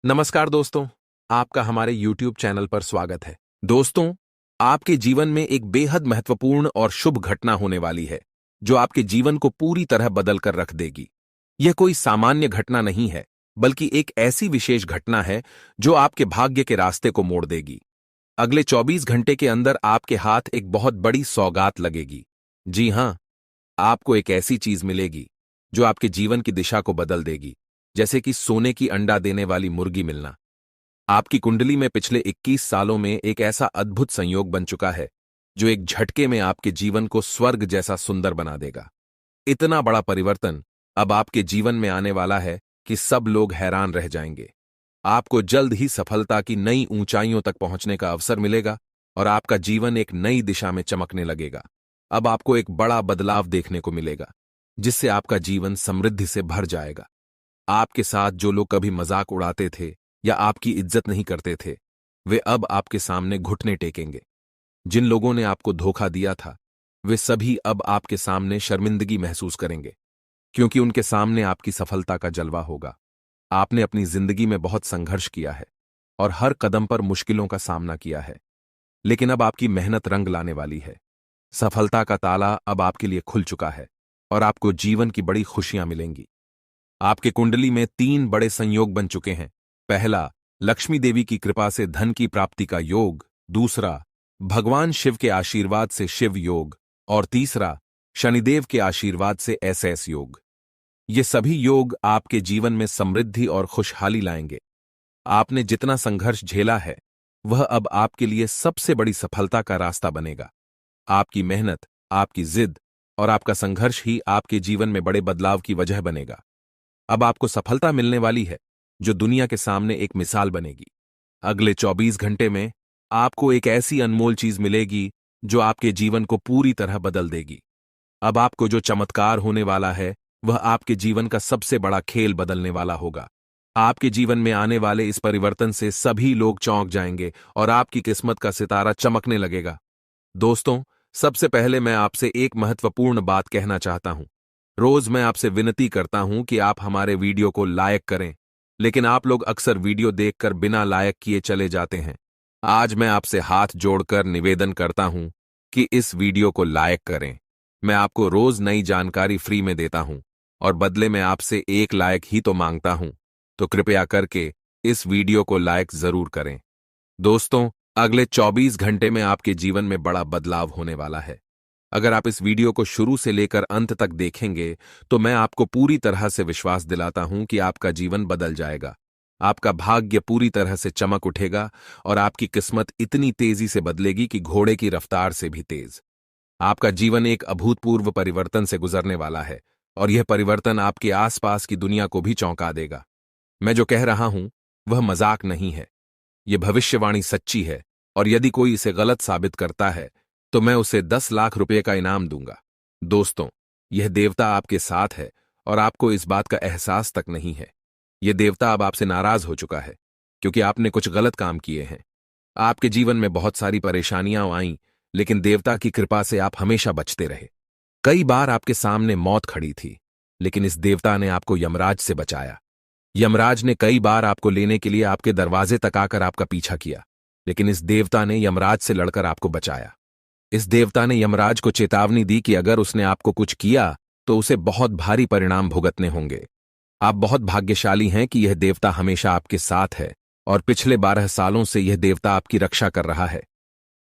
नमस्कार दोस्तों, आपका हमारे YouTube चैनल पर स्वागत है। दोस्तों, आपके जीवन में एक बेहद महत्वपूर्ण और शुभ घटना होने वाली है, जो आपके जीवन को पूरी तरह बदल कर रख देगी। यह कोई सामान्य घटना नहीं है, बल्कि एक ऐसी विशेष घटना है जो आपके भाग्य के रास्ते को मोड़ देगी। अगले 24 घंटे के अंदर आपके हाथ एक बहुत बड़ी सौगात लगेगी। जी हाँ, आपको एक ऐसी चीज मिलेगी जो आपके जीवन की दिशा को बदल देगी, जैसे कि सोने की अंडा देने वाली मुर्गी मिलना। आपकी कुंडली में पिछले 21 सालों में एक ऐसा अद्भुत संयोग बन चुका है जो एक झटके में आपके जीवन को स्वर्ग जैसा सुंदर बना देगा। इतना बड़ा परिवर्तन अब आपके जीवन में आने वाला है कि सब लोग हैरान रह जाएंगे। आपको जल्द ही सफलता की नई ऊंचाइयों तक पहुंचने का अवसर मिलेगा और आपका जीवन एक नई दिशा में चमकने लगेगा। अब आपको एक बड़ा बदलाव देखने को मिलेगा, जिससे आपका जीवन समृद्धि से भर जाएगा। आपके साथ जो लोग कभी मजाक उड़ाते थे या आपकी इज्जत नहीं करते थे, वे अब आपके सामने घुटने टेकेंगे। जिन लोगों ने आपको धोखा दिया था, वे सभी अब आपके सामने शर्मिंदगी महसूस करेंगे, क्योंकि उनके सामने आपकी सफलता का जलवा होगा। आपने अपनी जिंदगी में बहुत संघर्ष किया है और हर कदम पर मुश्किलों का सामना किया है, लेकिन अब आपकी मेहनत रंग लाने वाली है। सफलता का ताला अब आपके लिए खुल चुका है और आपको जीवन की बड़ी खुशियां मिलेंगी। आपके कुंडली में 3 बड़े संयोग बन चुके हैं। पहला, लक्ष्मी देवी की कृपा से धन की प्राप्ति का योग। दूसरा, भगवान शिव के आशीर्वाद से शिव योग। और तीसरा, शनिदेव के आशीर्वाद से एसएस योग। ये सभी योग आपके जीवन में समृद्धि और खुशहाली लाएंगे। आपने जितना संघर्ष झेला है, वह अब आपके लिए सबसे बड़ी सफलता का रास्ता बनेगा। आपकी मेहनत, आपकी जिद और आपका संघर्ष ही आपके जीवन में बड़े बदलाव की वजह बनेगा। अब आपको सफलता मिलने वाली है, जो दुनिया के सामने एक मिसाल बनेगी। अगले 24 घंटे में आपको एक ऐसी अनमोल चीज मिलेगी जो आपके जीवन को पूरी तरह बदल देगी। अब आपको जो चमत्कार होने वाला है, वह आपके जीवन का सबसे बड़ा खेल बदलने वाला होगा। आपके जीवन में आने वाले इस परिवर्तन से सभी लोग चौंक जाएंगे और आपकी किस्मत का सितारा चमकने लगेगा। दोस्तों, सबसे पहले मैं आपसे एक महत्वपूर्ण बात कहना चाहता हूं। रोज मैं आपसे विनती करता हूं कि आप हमारे वीडियो को लाइक करें, लेकिन आप लोग अक्सर वीडियो देखकर बिना लाइक किए चले जाते हैं। आज मैं आपसे हाथ जोड़कर निवेदन करता हूं कि इस वीडियो को लाइक करें। मैं आपको रोज नई जानकारी फ्री में देता हूं और बदले में आपसे एक लाइक ही तो मांगता हूं, तो कृपया करके इस वीडियो को लाइक जरूर करें। दोस्तों, अगले 24 घंटे में आपके जीवन में बड़ा बदलाव होने वाला है। अगर आप इस वीडियो को शुरू से लेकर अंत तक देखेंगे, तो मैं आपको पूरी तरह से विश्वास दिलाता हूं कि आपका जीवन बदल जाएगा। आपका भाग्य पूरी तरह से चमक उठेगा और आपकी किस्मत इतनी तेजी से बदलेगी कि घोड़े की रफ्तार से भी तेज। आपका जीवन एक अभूतपूर्व परिवर्तन से गुजरने वाला है और यह परिवर्तन आपके आसपास की दुनिया को भी चौंका देगा। मैं जो कह रहा हूं, वह मजाक नहीं है। यह भविष्यवाणी सच्ची है और यदि कोई इसे गलत साबित करता है, तो मैं उसे 10 लाख रुपए का इनाम दूंगा। दोस्तों, यह देवता आपके साथ है और आपको इस बात का एहसास तक नहीं है। यह देवता अब आपसे नाराज हो चुका है, क्योंकि आपने कुछ गलत काम किए हैं। आपके जीवन में बहुत सारी परेशानियां आईं, लेकिन देवता की कृपा से आप हमेशा बचते रहे। कई बार आपके सामने मौत खड़ी थी, लेकिन इस देवता ने आपको यमराज से बचाया। यमराज ने कई बार आपको लेने के लिए आपके दरवाजे तक आकर आपका पीछा किया, लेकिन इस देवता ने यमराज से लड़कर आपको बचाया। इस देवता ने यमराज को चेतावनी दी कि अगर उसने आपको कुछ किया तो उसे बहुत भारी परिणाम भुगतने होंगे। आप बहुत भाग्यशाली हैं कि यह देवता हमेशा आपके साथ है और पिछले 12 सालों से यह देवता आपकी रक्षा कर रहा है।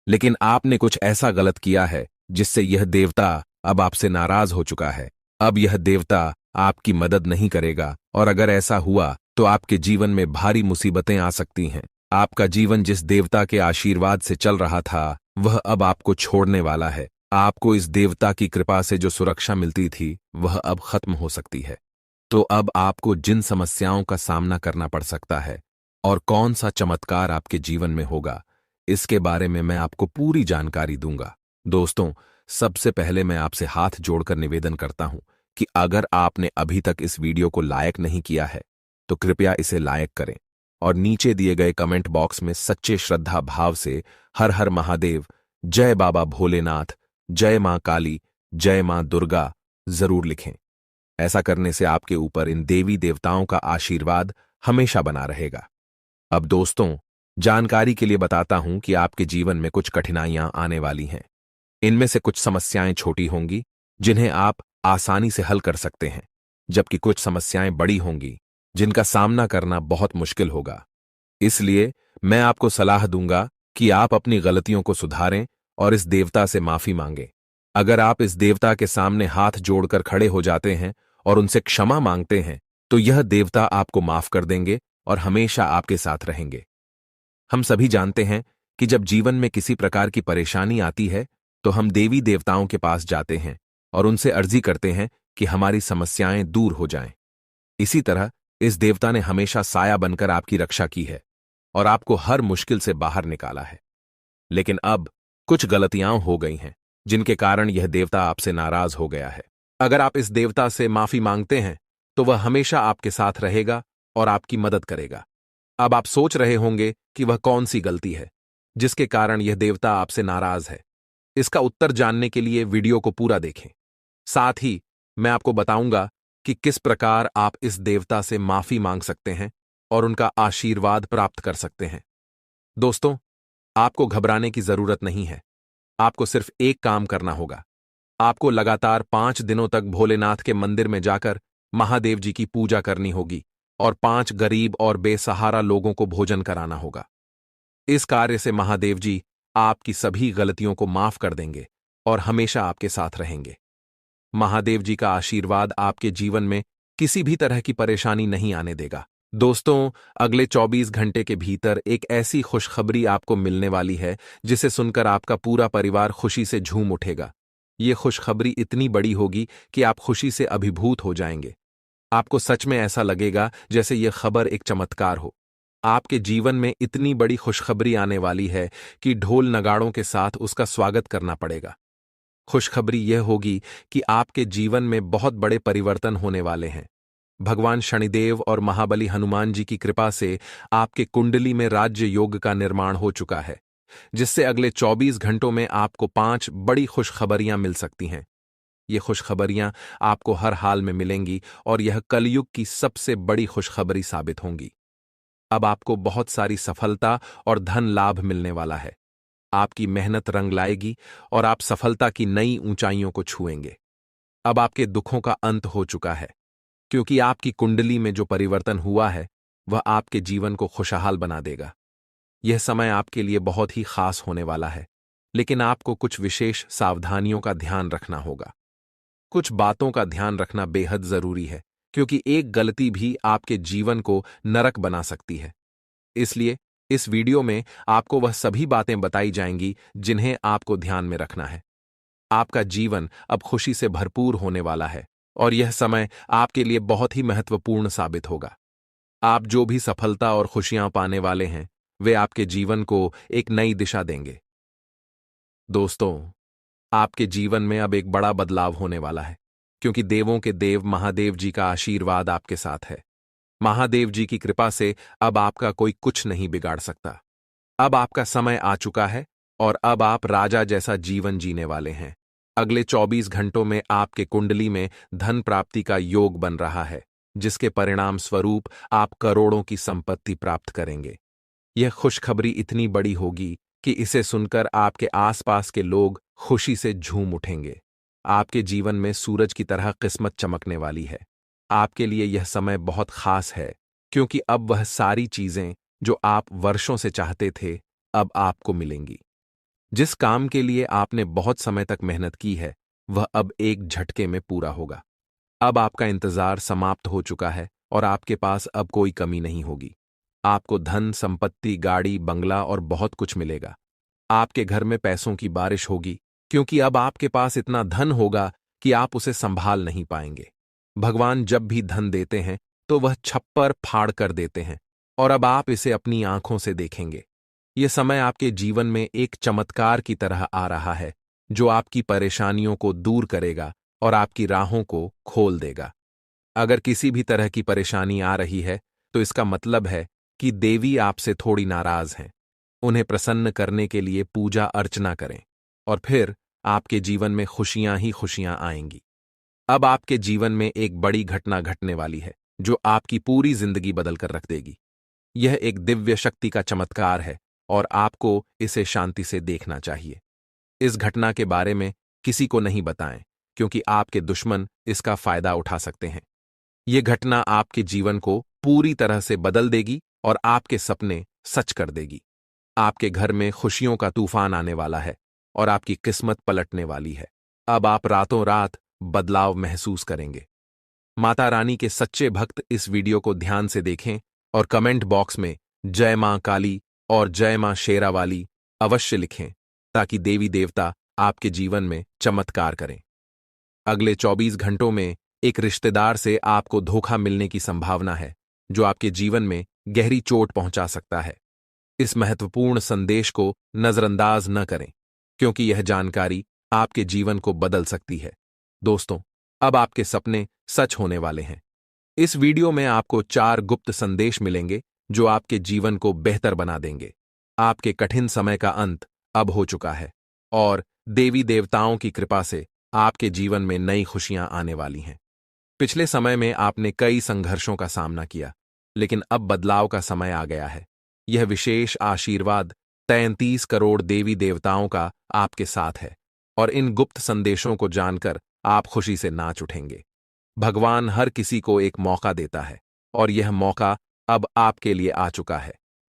लेकिन आपने कुछ ऐसा गलत किया है जिससे यह देवता अब आपसे नाराज हो चुका है। अब यह देवता आपकी मदद नहीं करेगा और अगर ऐसा हुआ तो आपके जीवन में भारी मुसीबतें आ सकती हैं। आपका जीवन जिस देवता के आशीर्वाद से चल रहा था, वह अब आपको छोड़ने वाला है। आपको इस देवता की कृपा से जो सुरक्षा मिलती थी, वह अब खत्म हो सकती है। तो अब आपको जिन समस्याओं का सामना करना पड़ सकता है और कौन सा चमत्कार आपके जीवन में होगा, इसके बारे में मैं आपको पूरी जानकारी दूंगा। दोस्तों, सबसे पहले मैं आपसे हाथ जोड़कर निवेदन करता हूं कि अगर आपने अभी तक इस वीडियो को लाइक नहीं किया है, तो कृपया इसे लाइक करें और नीचे दिए गए कमेंट बॉक्स में सच्चे श्रद्धा भाव से हर हर महादेव, जय बाबा भोलेनाथ, जय मां काली, जय मां दुर्गा जरूर लिखें। ऐसा करने से आपके ऊपर इन देवी देवताओं का आशीर्वाद हमेशा बना रहेगा। अब दोस्तों, जानकारी के लिए बताता हूं कि आपके जीवन में कुछ कठिनाइयां आने वाली हैं। इनमें से कुछ समस्याएं छोटी होंगी, जिन्हें आप आसानी से हल कर सकते हैं, जबकि कुछ समस्याएं बड़ी होंगी, जिनका सामना करना बहुत मुश्किल होगा। इसलिए मैं आपको सलाह दूंगा कि आप अपनी गलतियों को सुधारें और इस देवता से माफी मांगें। अगर आप इस देवता के सामने हाथ जोड़कर खड़े हो जाते हैं और उनसे क्षमा मांगते हैं, तो यह देवता आपको माफ कर देंगे और हमेशा आपके साथ रहेंगे। हम सभी जानते हैं कि जब जीवन में किसी प्रकार की परेशानी आती है, तो हम देवी देवताओं के पास जाते हैं और उनसे अर्जी करते हैं कि हमारी समस्याएं दूर हो जाएं। इसी तरह इस देवता ने हमेशा साया बनकर आपकी रक्षा की है और आपको हर मुश्किल से बाहर निकाला है। लेकिन अब कुछ गलतियां हो गई हैं, जिनके कारण यह देवता आपसे नाराज हो गया है। अगर आप इस देवता से माफी मांगते हैं, तो वह हमेशा आपके साथ रहेगा और आपकी मदद करेगा। अब आप सोच रहे होंगे कि वह कौन सी गलती है जिसके कारण यह देवता आपसे नाराज है। इसका उत्तर जानने के लिए वीडियो को पूरा देखें। साथ ही मैं आपको बताऊंगा कि किस प्रकार आप इस देवता से माफी मांग सकते हैं और उनका आशीर्वाद प्राप्त कर सकते हैं। दोस्तों, आपको घबराने की जरूरत नहीं है। आपको सिर्फ एक काम करना होगा। आपको लगातार 5 दिनों तक भोलेनाथ के मंदिर में जाकर महादेव जी की पूजा करनी होगी और 5 गरीब और बेसहारा लोगों को भोजन कराना होगा। इस कार्य से महादेव जी आपकी सभी गलतियों को माफ कर देंगे और हमेशा आपके साथ रहेंगे। महादेव जी का आशीर्वाद आपके जीवन में किसी भी तरह की परेशानी नहीं आने देगा। दोस्तों, अगले 24 घंटे के भीतर एक ऐसी खुशखबरी आपको मिलने वाली है जिसे सुनकर आपका पूरा परिवार खुशी से झूम उठेगा। ये खुशखबरी इतनी बड़ी होगी कि आप खुशी से अभिभूत हो जाएंगे। आपको सच में ऐसा लगेगा जैसे यह खबर एक चमत्कार हो। आपके जीवन में इतनी बड़ी खुशखबरी आने वाली है कि ढोल नगाड़ों के साथ उसका स्वागत करना पड़ेगा। खुशखबरी यह होगी कि आपके जीवन में बहुत बड़े परिवर्तन होने वाले हैं। भगवान शनिदेव और महाबली हनुमान जी की कृपा से आपके कुंडली में राज्य योग का निर्माण हो चुका है, जिससे अगले 24 घंटों में आपको 5 बड़ी खुशखबरियां मिल सकती हैं। ये खुशखबरियां आपको हर हाल में मिलेंगी और यह कलयुग की सबसे बड़ी खुशखबरी साबित होंगी। अब आपको बहुत सारी सफलता और धन लाभ मिलने वाला है। आपकी मेहनत रंग लाएगी और आप सफलता की नई ऊंचाइयों को छुएंगे। अब आपके दुखों का अंत हो चुका है, क्योंकि आपकी कुंडली में जो परिवर्तन हुआ है वह आपके जीवन को खुशहाल बना देगा। यह समय आपके लिए बहुत ही खास होने वाला है, लेकिन आपको कुछ विशेष सावधानियों का ध्यान रखना होगा। कुछ बातों का ध्यान रखना बेहद जरूरी है, क्योंकि एक गलती भी आपके जीवन को नरक बना सकती है। इसलिए इस वीडियो में आपको वह सभी बातें बताई जाएंगी जिन्हें आपको ध्यान में रखना है। आपका जीवन अब खुशी से भरपूर होने वाला है और यह समय आपके लिए बहुत ही महत्वपूर्ण साबित होगा। आप जो भी सफलता और खुशियां पाने वाले हैं, वे आपके जीवन को एक नई दिशा देंगे। दोस्तों, आपके जीवन में अब एक बड़ा बदलाव होने वाला है, क्योंकि देवों के देव महादेव जी का आशीर्वाद आपके साथ है। महादेव जी की कृपा से अब आपका कोई कुछ नहीं बिगाड़ सकता। अब आपका समय आ चुका है और अब आप राजा जैसा जीवन जीने वाले हैं। अगले 24 घंटों में आपके कुंडली में धन प्राप्ति का योग बन रहा है, जिसके परिणाम स्वरूप आप करोड़ों की संपत्ति प्राप्त करेंगे। यह खुशखबरी इतनी बड़ी होगी कि इसे सुनकर आपके आसपास के लोग खुशी से झूम उठेंगे। आपके जीवन में सूरज की तरह किस्मत चमकने वाली है। आपके लिए यह समय बहुत खास है, क्योंकि अब वह सारी चीजें जो आप वर्षों से चाहते थे, अब आपको मिलेंगी। जिस काम के लिए आपने बहुत समय तक मेहनत की है, वह अब एक झटके में पूरा होगा। अब आपका इंतजार समाप्त हो चुका है और आपके पास अब कोई कमी नहीं होगी। आपको धन, संपत्ति, गाड़ी, बंगला और बहुत कुछ मिलेगा। आपके घर में पैसों की बारिश होगी, क्योंकि अब आपके पास इतना धन होगा कि आप उसे संभाल नहीं पाएंगे। भगवान जब भी धन देते हैं तो वह छप्पर फाड़ कर देते हैं, और अब आप इसे अपनी आंखों से देखेंगे। यह समय आपके जीवन में एक चमत्कार की तरह आ रहा है, जो आपकी परेशानियों को दूर करेगा और आपकी राहों को खोल देगा। अगर किसी भी तरह की परेशानी आ रही है, तो इसका मतलब है कि देवी आपसे थोड़ी नाराज हैं। उन्हें प्रसन्न करने के लिए पूजा अर्चना करें और फिर आपके जीवन में खुशियां ही खुशियां आएंगी। अब आपके जीवन में एक बड़ी घटना घटने वाली है, जो आपकी पूरी जिंदगी बदल कर रख देगी। यह एक दिव्य शक्ति का चमत्कार है और आपको इसे शांति से देखना चाहिए। इस घटना के बारे में किसी को नहीं बताएं, क्योंकि आपके दुश्मन इसका फायदा उठा सकते हैं। यह घटना आपके जीवन को पूरी तरह से बदल देगी और आपके सपने सच कर देगी। आपके घर में खुशियों का तूफान आने वाला है और आपकी किस्मत पलटने वाली है। अब आप रातों रात बदलाव महसूस करेंगे। माता रानी के सच्चे भक्त इस वीडियो को ध्यान से देखें और कमेंट बॉक्स में जय मां काली और जय मां शेरावाली अवश्य लिखें, ताकि देवी देवता आपके जीवन में चमत्कार करें। अगले 24 घंटों में एक रिश्तेदार से आपको धोखा मिलने की संभावना है, जो आपके जीवन में गहरी चोट पहुंचा सकता है। इस महत्वपूर्ण संदेश को नजरअंदाज न करें, क्योंकि यह जानकारी आपके जीवन को बदल सकती है। दोस्तों, अब आपके सपने सच होने वाले हैं। इस वीडियो में आपको 4 गुप्त संदेश मिलेंगे जो आपके जीवन को बेहतर बना देंगे। आपके कठिन समय का अंत अब हो चुका है और देवी देवताओं की कृपा से आपके जीवन में नई खुशियां आने वाली हैं। पिछले समय में आपने कई संघर्षों का सामना किया, लेकिन अब बदलाव का समय आ गया है। यह विशेष आशीर्वाद 33 करोड़ देवी देवताओं का आपके साथ है और इन गुप्त संदेशों को जानकर आप खुशी से नाच उठेंगे। भगवान हर किसी को एक मौका देता है और यह मौका अब आपके लिए आ चुका है।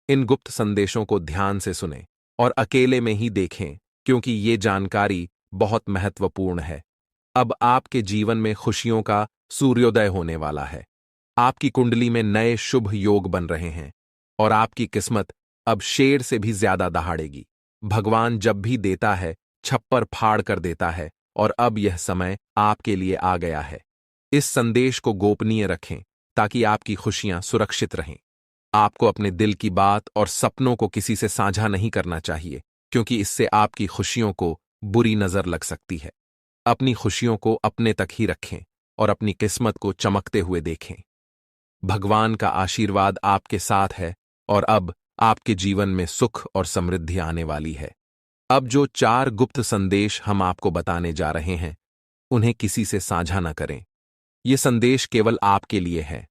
इन गुप्त संदेशों को ध्यान से सुनें और अकेले में ही देखें, क्योंकि ये जानकारी बहुत महत्वपूर्ण है। अब आपके जीवन में खुशियों का सूर्योदय होने वाला है। आपकी कुंडली में नए शुभ योग बन रहे हैं और आपकी किस्मत अब शेर से भी ज्यादा दहाड़ेगी। भगवान जब भी देता है, छप्पर फाड़ कर देता है और अब यह समय आपके लिए आ गया है। इस संदेश को गोपनीय रखें ताकि आपकी खुशियां सुरक्षित रहें। आपको अपने दिल की बात और सपनों को किसी से साझा नहीं करना चाहिए, क्योंकि इससे आपकी खुशियों को बुरी नजर लग सकती है। अपनी खुशियों को अपने तक ही रखें और अपनी किस्मत को चमकते हुए देखें। भगवान का आशीर्वाद आपके साथ है और अब आपके जीवन में सुख और समृद्धि आने वाली है। अब जो 4 गुप्त संदेश हम आपको बताने जा रहे हैं, उन्हें किसी से साझा न करें। ये संदेश केवल आपके लिए है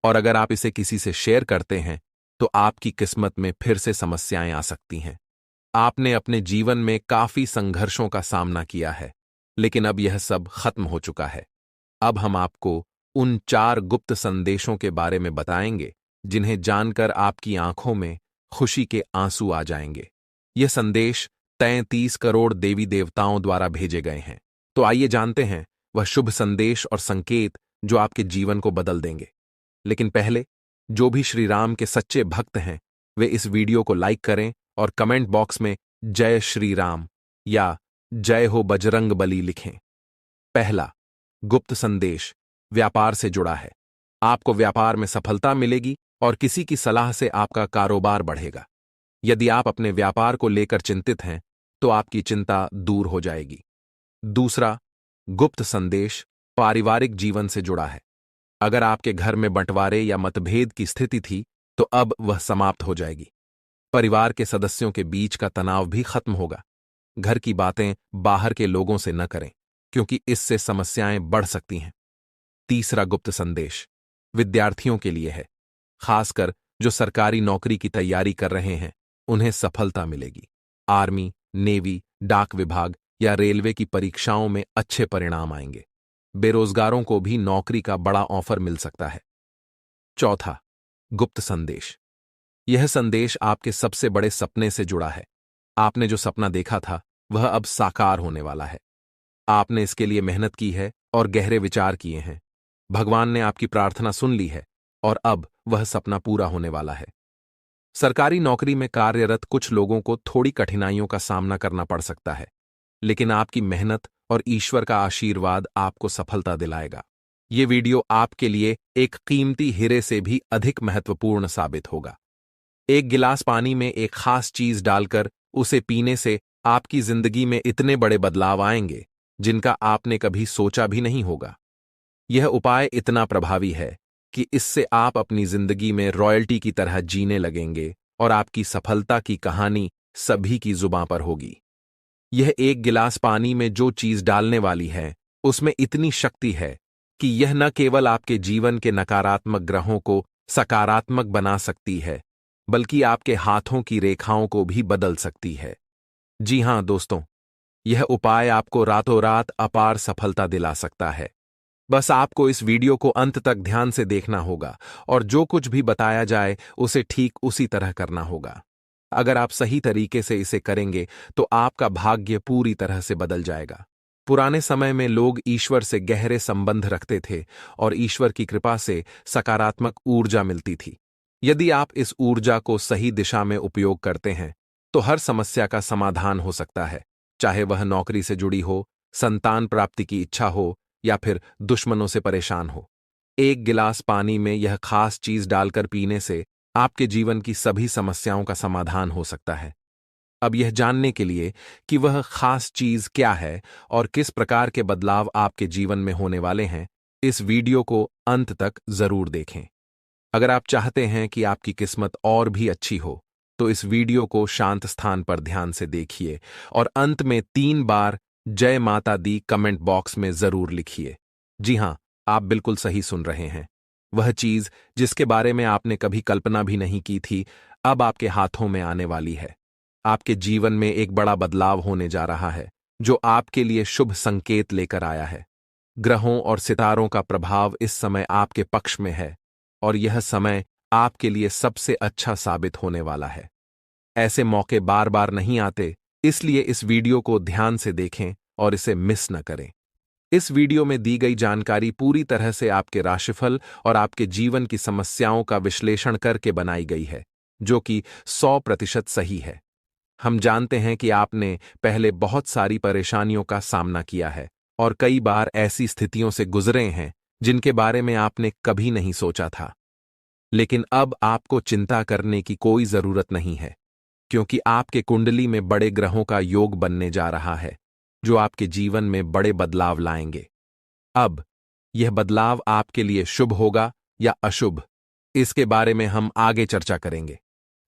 और अगर आप इसे किसी से शेयर करते हैं तो आपकी किस्मत में फिर से समस्याएं आ सकती हैं। आपने अपने जीवन में काफी संघर्षों का सामना किया है, लेकिन अब यह सब खत्म हो चुका है। अब हम आपको उन 4 गुप्त संदेशों के बारे में बताएंगे जिन्हें जानकर आपकी आंखों में खुशी के आंसू आ जाएंगे। ये संदेश 33 करोड़ देवी देवताओं द्वारा भेजे गए हैं। तो आइए जानते हैं वह शुभ संदेश और संकेत जो आपके जीवन को बदल देंगे। लेकिन पहले, जो भी श्री राम के सच्चे भक्त हैं, वे इस वीडियो को लाइक करें और कमेंट बॉक्स में जय श्री राम या जय हो बजरंग बली लिखें। पहला गुप्त संदेश व्यापार से जुड़ा है। आपको व्यापार में सफलता मिलेगी और किसी की सलाह से आपका कारोबार बढ़ेगा। यदि आप अपने व्यापार को लेकर चिंतित हैं, तो आपकी चिंता दूर हो जाएगी। दूसरा गुप्त संदेश पारिवारिक जीवन से जुड़ा है। अगर आपके घर में बंटवारे या मतभेद की स्थिति थी, तो अब वह समाप्त हो जाएगी। परिवार के सदस्यों के बीच का तनाव भी खत्म होगा। घर की बातें बाहर के लोगों से न करें, क्योंकि इससे समस्याएं बढ़ सकती हैं। तीसरा गुप्त संदेश विद्यार्थियों के लिए है। खासकर जो सरकारी नौकरी की तैयारी कर रहे हैं, उन्हें सफलता मिलेगी। आर्मी, नेवी, डाक विभाग या रेलवे की परीक्षाओं में अच्छे परिणाम आएंगे। बेरोजगारों को भी नौकरी का बड़ा ऑफर मिल सकता है। चौथा गुप्त संदेश, यह संदेश आपके सबसे बड़े सपने से जुड़ा है। आपने जो सपना देखा था, वह अब साकार होने वाला है। आपने इसके लिए मेहनत की है और गहरे विचार किए हैं। भगवान ने आपकी प्रार्थना सुन ली है और अब वह सपना पूरा होने वाला है। सरकारी नौकरी में कार्यरत कुछ लोगों को थोड़ी कठिनाइयों का सामना करना पड़ सकता है, लेकिन आपकी मेहनत और ईश्वर का आशीर्वाद आपको सफलता दिलाएगा। ये वीडियो आपके लिए एक कीमती हीरे से भी अधिक महत्वपूर्ण साबित होगा। एक गिलास पानी में एक खास चीज डालकर उसे पीने से आपकी जिंदगी में इतने बड़े बदलाव आएंगे जिनका आपने कभी सोचा भी नहीं होगा। यह उपाय इतना प्रभावी है कि इससे आप अपनी जिंदगी में रॉयल्टी की तरह जीने लगेंगे और आपकी सफलता की कहानी सभी की जुबां पर होगी। यह एक गिलास पानी में जो चीज डालने वाली है, उसमें इतनी शक्ति है कि यह न केवल आपके जीवन के नकारात्मक ग्रहों को सकारात्मक बना सकती है, बल्कि आपके हाथों की रेखाओं को भी बदल सकती है। जी हां दोस्तों, यह उपाय आपको रातों रात अपार सफलता दिला सकता है। बस आपको इस वीडियो को अंत तक ध्यान से देखना होगा और जो कुछ भी बताया जाए उसे ठीक उसी तरह करना होगा। अगर आप सही तरीके से इसे करेंगे तो आपका भाग्य पूरी तरह से बदल जाएगा। पुराने समय में लोग ईश्वर से गहरे संबंध रखते थे और ईश्वर की कृपा से सकारात्मक ऊर्जा मिलती थी। यदि आप इस ऊर्जा को सही दिशा में उपयोग करते हैं तो हर समस्या का समाधान हो सकता है, चाहे वह नौकरी से जुड़ी हो, संतान प्राप्ति की इच्छा हो या फिर दुश्मनों से परेशान हो। एक गिलास पानी में यह खास चीज डालकर पीने से आपके जीवन की सभी समस्याओं का समाधान हो सकता है। अब यह जानने के लिए कि वह खास चीज क्या है और किस प्रकार के बदलाव आपके जीवन में होने वाले हैं, इस वीडियो को अंत तक जरूर देखें। अगर आप चाहते हैं कि आपकी किस्मत और भी अच्छी हो, तो इस वीडियो को शांत स्थान पर ध्यान से देखिए और अंत में 3 बार जय माता दी कमेंट बॉक्स में जरूर लिखिए। जी हां, आप बिल्कुल सही सुन रहे हैं। वह चीज जिसके बारे में आपने कभी कल्पना भी नहीं की थी, अब आपके हाथों में आने वाली है। आपके जीवन में एक बड़ा बदलाव होने जा रहा है, जो आपके लिए शुभ संकेत लेकर आया है। ग्रहों और सितारों का प्रभाव इस समय आपके पक्ष में है और यह समय आपके लिए सबसे अच्छा साबित होने वाला है। ऐसे मौके बार बार नहीं आते, इसलिए इस वीडियो को ध्यान से देखें और इसे मिस न करें। इस वीडियो में दी गई जानकारी पूरी तरह से आपके राशिफल और आपके जीवन की समस्याओं का विश्लेषण करके बनाई गई है, जो कि 100% सही है। हम जानते हैं कि आपने पहले बहुत सारी परेशानियों का सामना किया है और कई बार ऐसी स्थितियों से गुजरे हैं जिनके बारे में आपने कभी नहीं सोचा था। लेकिन अब आपको चिंता करने की कोई जरूरत नहीं है, क्योंकि आपके कुंडली में बड़े ग्रहों का योग बनने जा रहा है, जो आपके जीवन में बड़े बदलाव लाएंगे। अब यह बदलाव आपके लिए शुभ होगा या अशुभ, इसके बारे में हम आगे चर्चा करेंगे।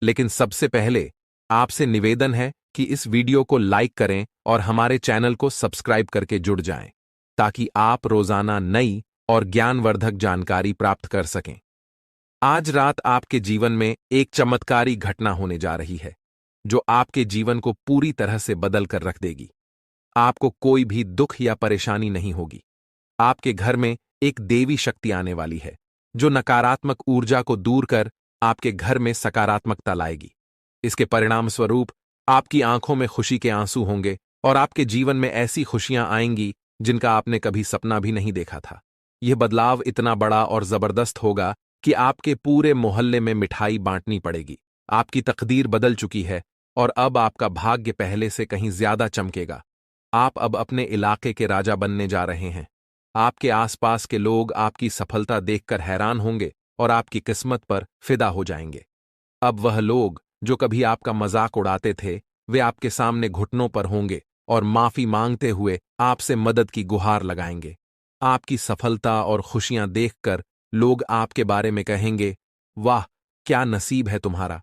लेकिन सबसे पहले आपसे निवेदन है कि इस वीडियो को लाइक करें और हमारे चैनल को सब्सक्राइब करके जुड़ जाएं, ताकि आप रोजाना नई और ज्ञानवर्धक जानकारी प्राप्त कर सकें। आज रात आपके जीवन में एक चमत्कारी घटना होने जा रही है, जो आपके जीवन को पूरी तरह से बदल कर रख देगी। आपको कोई भी दुख या परेशानी नहीं होगी। आपके घर में एक देवी शक्ति आने वाली है, जो नकारात्मक ऊर्जा को दूर कर आपके घर में सकारात्मकता लाएगी। इसके परिणाम स्वरूप आपकी आंखों में खुशी के आंसू होंगे और आपके जीवन में ऐसी खुशियां आएंगी जिनका आपने कभी सपना भी नहीं देखा था। यह बदलाव इतना बड़ा और जबरदस्त होगा कि आपके पूरे मोहल्ले में मिठाई बांटनी पड़ेगी। आपकी तकदीर बदल चुकी है और अब आपका भाग्य पहले से कहीं ज्यादा चमकेगा। आप अब अपने इलाके के राजा बनने जा रहे हैं। आपके आसपास के लोग आपकी सफलता देखकर हैरान होंगे और आपकी किस्मत पर फिदा हो जाएंगे। अब वह लोग जो कभी आपका मजाक उड़ाते थे, वे आपके सामने घुटनों पर होंगे और माफी मांगते हुए आपसे मदद की गुहार लगाएंगे। आपकी सफलता और खुशियां देखकर लोग आपके बारे में कहेंगे, वाह, क्या नसीब है तुम्हारा।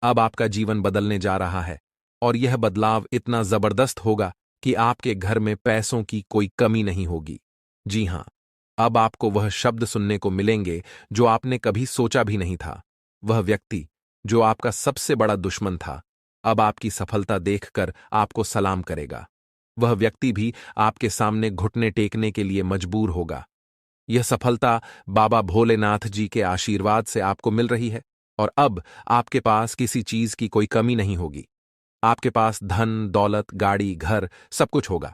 अब आपका जीवन बदलने जा रहा है और यह बदलाव इतना जबरदस्त होगा कि आपके घर में पैसों की कोई कमी नहीं होगी। जी हां, अब आपको वह शब्द सुनने को मिलेंगे जो आपने कभी सोचा भी नहीं था। वह व्यक्ति जो आपका सबसे बड़ा दुश्मन था, अब आपकी सफलता देखकर आपको सलाम करेगा। वह व्यक्ति भी आपके सामने घुटने टेकने के लिए मजबूर होगा। यह सफलता बाबा भोलेनाथ जी के आशीर्वाद से आपको मिल रही है और अब आपके पास किसी चीज की कोई कमी नहीं होगी। आपके पास धन, दौलत, गाड़ी, घर सब कुछ होगा।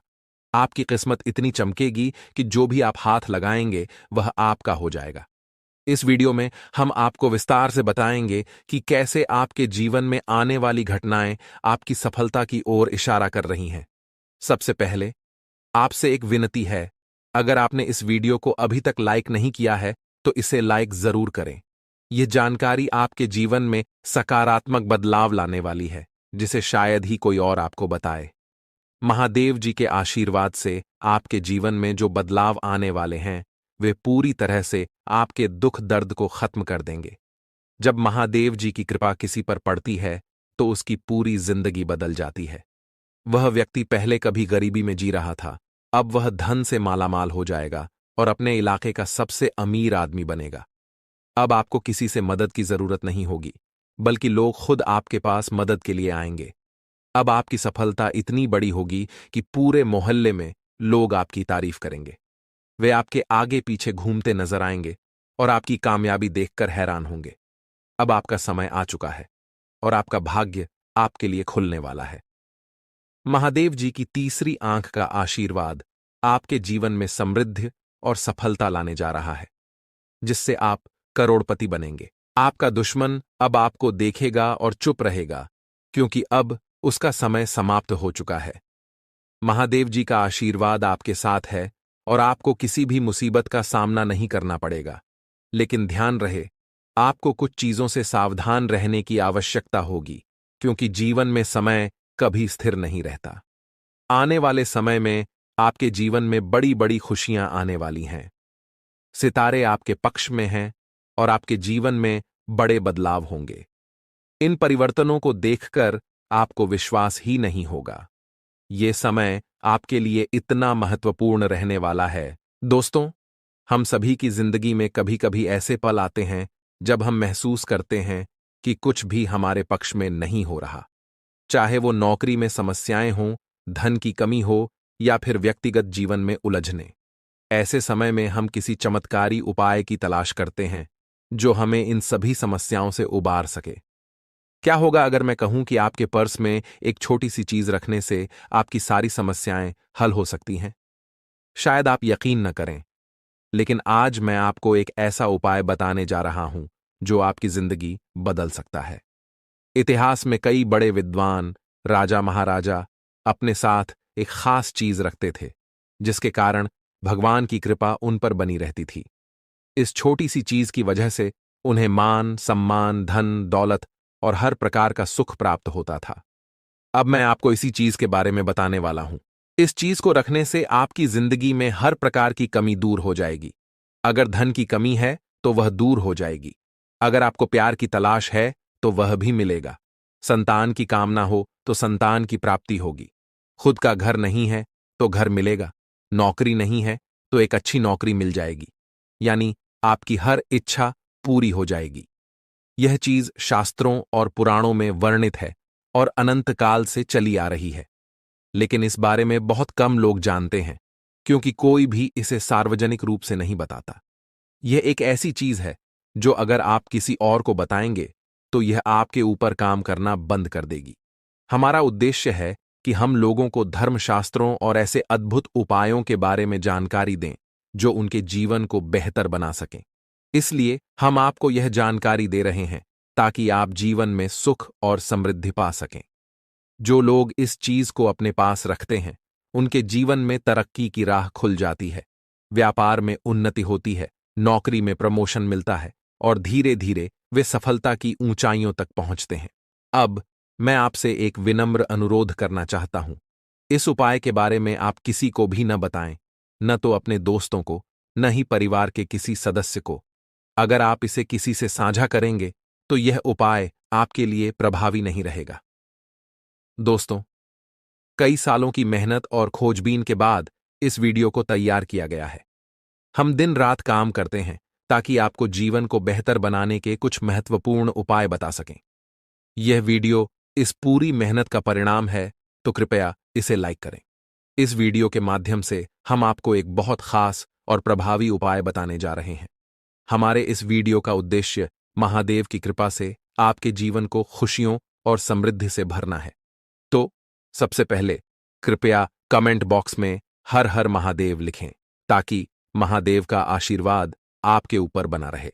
आपकी किस्मत इतनी चमकेगी कि जो भी आप हाथ लगाएंगे वह आपका हो जाएगा। इस वीडियो में हम आपको विस्तार से बताएंगे कि कैसे आपके जीवन में आने वाली घटनाएं आपकी सफलता की ओर इशारा कर रही हैं। सबसे पहले आपसे एक विनती है, अगर आपने इस वीडियो को अभी तक लाइक नहीं किया है तो इसे लाइक जरूर करें। यह जानकारी आपके जीवन में सकारात्मक बदलाव लाने वाली है, जिसे शायद ही कोई और आपको बताए। महादेव जी के आशीर्वाद से आपके जीवन में जो बदलाव आने वाले हैं, वे पूरी तरह से आपके दुख दर्द को खत्म कर देंगे। जब महादेव जी की कृपा किसी पर पड़ती है तो उसकी पूरी जिंदगी बदल जाती है। वह व्यक्ति पहले कभी गरीबी में जी रहा था, अब वह धन से मालामाल हो जाएगा और अपने इलाके का सबसे अमीर आदमी बनेगा। अब आपको किसी से मदद की जरूरत नहीं होगी, बल्कि लोग खुद आपके पास मदद के लिए आएंगे। अब आपकी सफलता इतनी बड़ी होगी कि पूरे मोहल्ले में लोग आपकी तारीफ करेंगे। वे आपके आगे पीछे घूमते नजर आएंगे और आपकी कामयाबी देखकर हैरान होंगे। अब आपका समय आ चुका है और आपका भाग्य आपके लिए खुलने वाला है। महादेव जी की तीसरी आंख का आशीर्वाद आपके जीवन में समृद्धि और सफलता लाने जा रहा है, जिससे आप करोड़पति बनेंगे। आपका दुश्मन अब आपको देखेगा और चुप रहेगा, क्योंकि अब उसका समय समाप्त हो चुका है। महादेव जी का आशीर्वाद आपके साथ है और आपको किसी भी मुसीबत का सामना नहीं करना पड़ेगा। लेकिन ध्यान रहे, आपको कुछ चीजों से सावधान रहने की आवश्यकता होगी, क्योंकि जीवन में समय कभी स्थिर नहीं रहता। आने वाले समय में आपके जीवन में बड़ी बड़ी खुशियां आने वाली हैं। सितारे आपके पक्ष में हैं और आपके जीवन में बड़े बदलाव होंगे। इन परिवर्तनों को देखकर आपको विश्वास ही नहीं होगा। ये समय आपके लिए इतना महत्वपूर्ण रहने वाला है। दोस्तों, हम सभी की जिंदगी में कभी कभी ऐसे पल आते हैं जब हम महसूस करते हैं कि कुछ भी हमारे पक्ष में नहीं हो रहा। चाहे वो नौकरी में समस्याएं हों, धन की कमी हो या फिर व्यक्तिगत जीवन में उलझने। ऐसे समय में हम किसी चमत्कारी उपाय की तलाश करते हैं जो हमें इन सभी समस्याओं से उबार सके। क्या होगा अगर मैं कहूं कि आपके पर्स में एक छोटी सी चीज रखने से आपकी सारी समस्याएं हल हो सकती हैं? शायद आप यकीन न करें, लेकिन आज मैं आपको एक ऐसा उपाय बताने जा रहा हूं जो आपकी जिंदगी बदल सकता है। इतिहास में कई बड़े विद्वान, राजा महाराजा अपने साथ एक खास चीज रखते थे, जिसके कारण भगवान की कृपा उन पर बनी रहती थी। इस छोटी सी चीज की वजह से उन्हें मान, सम्मान, धन, दौलत और हर प्रकार का सुख प्राप्त होता था। अब मैं आपको इसी चीज के बारे में बताने वाला हूं। इस चीज को रखने से आपकी जिंदगी में हर प्रकार की कमी दूर हो जाएगी। अगर धन की कमी है तो वह दूर हो जाएगी। अगर आपको प्यार की तलाश है तो वह भी मिलेगा। संतान की कामना हो तो संतान की प्राप्ति होगी। खुद का घर नहीं है तो घर मिलेगा। नौकरी नहीं है तो एक अच्छी नौकरी मिल जाएगी। यानी आपकी हर इच्छा पूरी हो जाएगी। यह चीज शास्त्रों और पुराणों में वर्णित है और अनंत काल से चली आ रही है। लेकिन इस बारे में बहुत कम लोग जानते हैं, क्योंकि कोई भी इसे सार्वजनिक रूप से नहीं बताता। यह एक ऐसी चीज है जो अगर आप किसी और को बताएंगे तो यह आपके ऊपर काम करना बंद कर देगी। हमारा उद्देश्य है कि हम लोगों को धर्मशास्त्रों और ऐसे अद्भुत उपायों के बारे में जानकारी दें जो उनके जीवन को बेहतर बना सकें। इसलिए हम आपको यह जानकारी दे रहे हैं ताकि आप जीवन में सुख और समृद्धि पा सकें। जो लोग इस चीज को अपने पास रखते हैं, उनके जीवन में तरक्की की राह खुल जाती है, व्यापार में उन्नति होती है, नौकरी में प्रमोशन मिलता है और धीरे धीरे वे सफलता की ऊंचाइयों तक पहुंचते हैं। अब मैं आपसे एक विनम्र अनुरोध करना चाहता हूं। इस उपाय के बारे में आप किसी को भी न बताएं, न तो अपने दोस्तों को, न ही परिवार के किसी सदस्य को। अगर आप इसे किसी से साझा करेंगे तो यह उपाय आपके लिए प्रभावी नहीं रहेगा। दोस्तों, कई सालों की मेहनत और खोजबीन के बाद इस वीडियो को तैयार किया गया है। हम दिन रात काम करते हैं ताकि आपको जीवन को बेहतर बनाने के कुछ महत्वपूर्ण उपाय बता सकें। यह वीडियो इस पूरी मेहनत का परिणाम है, तो कृपया इसे लाइक करें। इस वीडियो के माध्यम से हम आपको एक बहुत खास और प्रभावी उपाय बताने जा रहे हैं। हमारे इस वीडियो का उद्देश्य महादेव की कृपा से आपके जीवन को खुशियों और समृद्धि से भरना है। तो सबसे पहले कृपया कमेंट बॉक्स में हर हर महादेव लिखें, ताकि महादेव का आशीर्वाद आपके ऊपर बना रहे।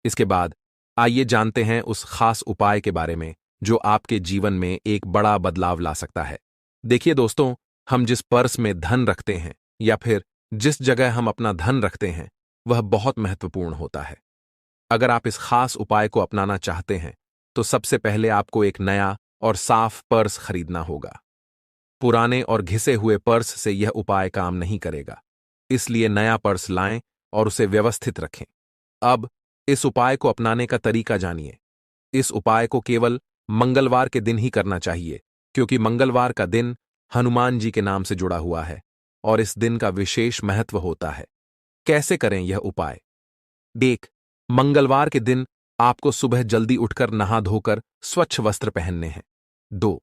इसके बाद आइए जानते हैं उस खास उपाय के बारे में जो आपके जीवन में एक बड़ा बदलाव ला सकता है। देखिए दोस्तों, हम जिस पर्स में धन रखते हैं या फिर जिस जगह हम अपना धन रखते हैं, वह बहुत महत्वपूर्ण होता है। अगर आप इस खास उपाय को अपनाना चाहते हैं तो सबसे पहले आपको एक नया और साफ पर्स खरीदना होगा। पुराने और घिसे हुए पर्स से यह उपाय काम नहीं करेगा, इसलिए नया पर्स लाएं और उसे व्यवस्थित रखें। अब इस उपाय को अपनाने का तरीका जानिए। इस उपाय को केवल मंगलवार के दिन ही करना चाहिए, क्योंकि मंगलवार का दिन हनुमान जी के नाम से जुड़ा हुआ है और इस दिन का विशेष महत्व होता है। कैसे करें यह उपाय? देख, मंगलवार के दिन आपको सुबह जल्दी उठकर नहा धोकर स्वच्छ वस्त्र पहनने हैं। 2.